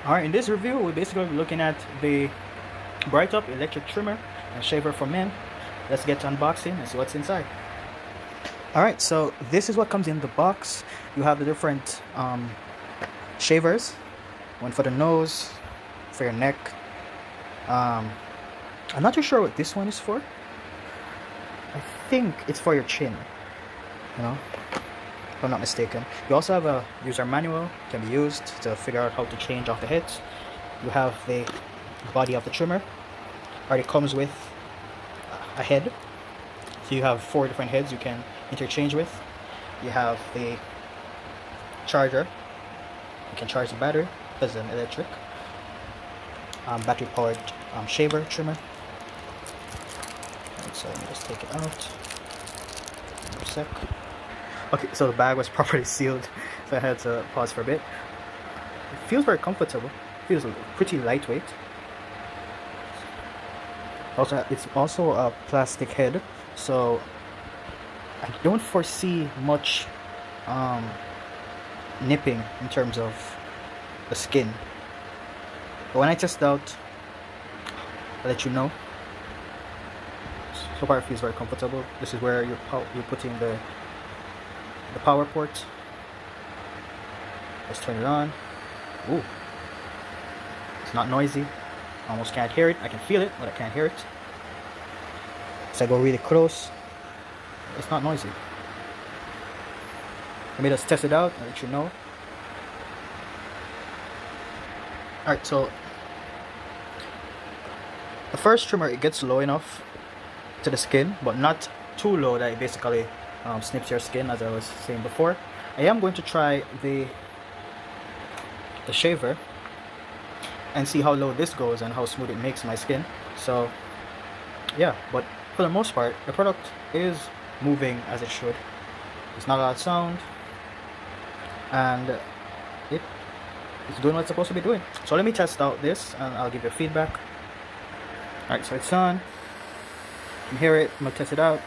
Alright, in this review, we're basically looking at the Brightup electric trimmer and shaver for men. Let's get to unboxing and see what's inside. Alright, so this is what comes in the box. You have the different shavers. One for the nose, for your neck. I'm not too sure what this one is for. I think it's for your chin, you know, if I'm not mistaken. You also have a user manual, can be used to figure out how to change off the heads. You have the body of the trimmer. Already comes with a head, so you have 4 different heads you can interchange with. You have the charger, you can charge the battery as an electric battery powered shaver trimmer. So let me just take it out for a sec. Okay, so the bag was properly sealed, so I had to pause for a bit. It feels very comfortable, feels pretty lightweight. Also, it's also a plastic head, so I don't foresee much nipping in terms of the skin. But when I test out, I'll let you know. So far it feels very comfortable. This is where you're putting the power port. Let's turn it on. Ooh, it's not noisy. Almost can't hear it. I can feel it, but I can't hear it. So I go really close. It's not noisy. Let me just test it out. I'll let you know. Alright, so the first trimmer, it gets low enough to the skin, but not too low that it basically snips your skin, as I was saying before. I am going to try the shaver and see how low this goes and how smooth it makes my skin. So yeah, but for the most part the product is moving as it should. It's not a lot of sound, and it's doing what it's supposed to be doing. So let me test out this and I'll give you feedback. Alright, so it's on. You can hear it. I'm gonna test it out.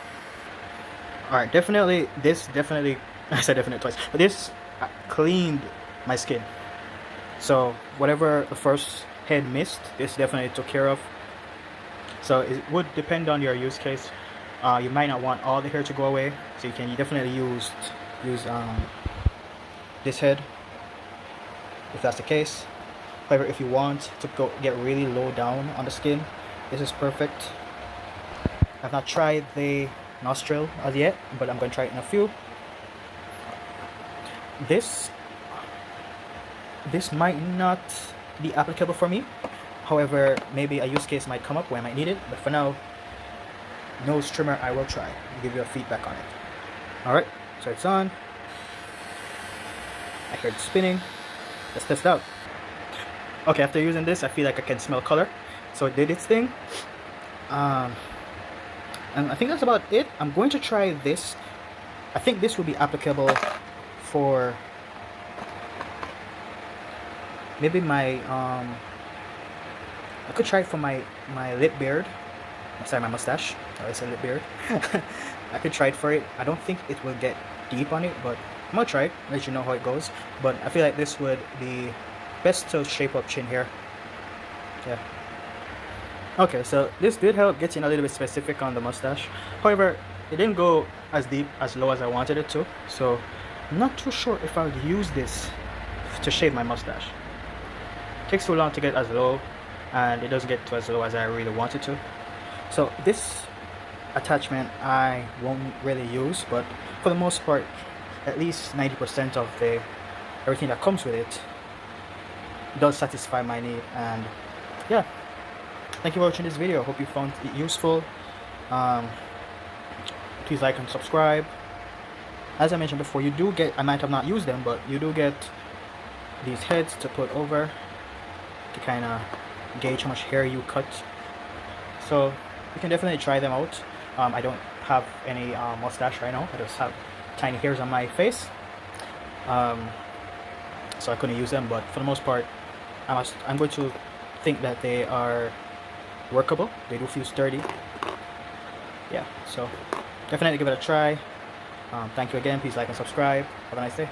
Alright, definitely I said definitely twice, but this cleaned my skin. So whatever the first head missed, this definitely took care of. So it would depend on your use case. You might not want all the hair to go away, so you can definitely use this head if that's the case. However, if you want to get really low down on the skin, this is perfect. I've not tried the nostril as yet, but I'm going to try it in a few. This might not be applicable for me. However, maybe a use case might come up where I might need it. But for now, nose trimmer I will try and give you a feedback on it. Alright, so it's on. I heard it spinning. Let's test it out. Okay, after using this, I feel like I can smell color. So it did its thing. And I think that's about it. I'm going to try this. I think this will be applicable for maybe my I could try it for my lip beard. Sorry, my mustache. I said lip beard. I could try it for it. I don't think it will get deep on it, but I'm gonna try it, let you know how it goes. But I feel like this would be best to shape up chin hair. Yeah. Okay, so this did help getting a little bit specific on the mustache. However, it didn't go as deep, as low as I wanted it to. So I'm not too sure if I would use this to shave my mustache. It takes too long to get as low, and it doesn't get to as low as I really want it to. So this attachment I won't really use, but for the most part, at least 90% of everything that comes with it does satisfy my need. And yeah, thank you for watching this video. Hope you found it useful. Please like and subscribe. As I mentioned before, you do get, I might have not used them, but you do get these heads to put over to kind of gauge how much hair you cut. So you can definitely try them out. I don't have any mustache right now. I just have tiny hairs on my face, so I couldn't use them. But for the most part, I'm going to think that they are workable. They do feel sturdy. Yeah, so definitely give it a try. Thank you again. Please like and subscribe. Have a nice day.